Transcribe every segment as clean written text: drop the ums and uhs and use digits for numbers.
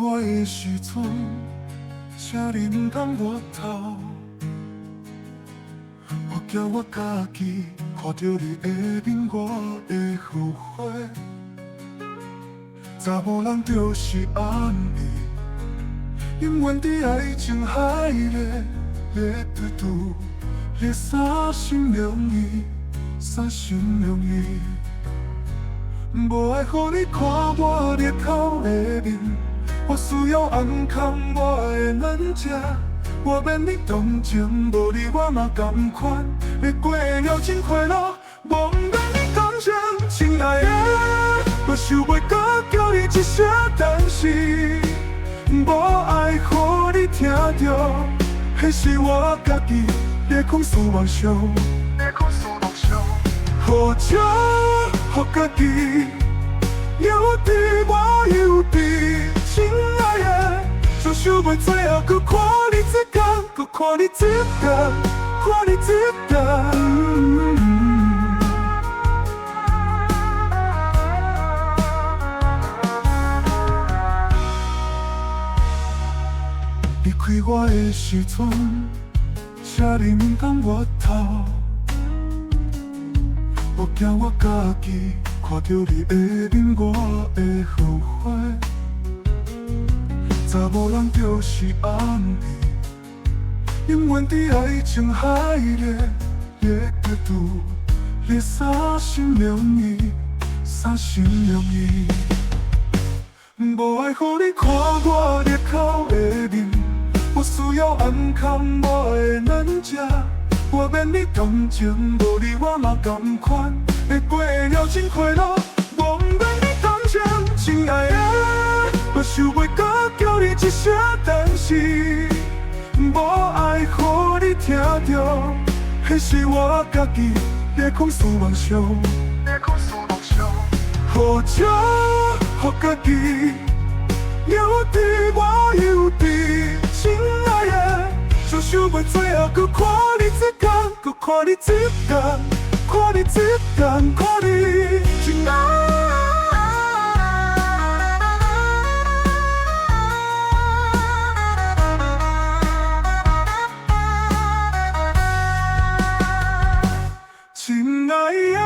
我的时阵，请你唔通回头。我惊我家己看到你的面，我会后悔。查某人就是安尼，永远伫爱情海咧对赌，咧三心两意，三心两意。无爱予你看我日头的面，我需要安康我的软只。我免你同情，无你我嘛甘款，会过了真快乐，无免你同情，亲爱的，我想袂到叫你一声，但是无爱予你听到，迄是我家己咧控诉妄想，好笑，予家己有滴我有滴，亲爱的，就想袂最后搁看你一天，搁看你一天，看你一天。离开我的时阵，请你唔通回头。我惊我家己看到你的面，我会后悔。查某人就是安尼，永远伫爱情海咧对赌，咧三心两意，三心两意。无爱予你看我日头的面，我需要安康我的软只。我免你同情，无你我嘛甘款，会过了真快乐，无免你同情，亲爱的，我想袂到叫你一声，但是无爱予你听到，迄是我家己咧控诉妄想，好笑，予家己有滴我有滴，亲爱的，就想袂最后搁看你一天，搁看你一天，看你一天，看你亲爱。亲爱的，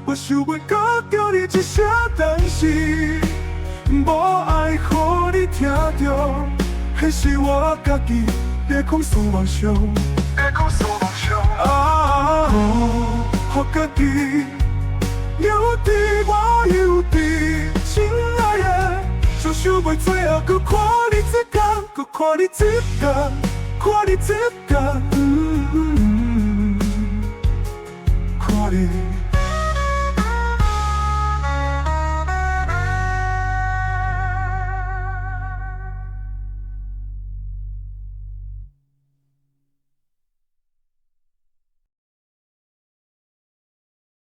我想袂到叫你一声，但是无爱予你听到，迄是我家己咧控诉妄想，啊，予家己有滴我有滴，亲爱的，就想袂最后搁看你一天，搁看你一天，看你一天。看你。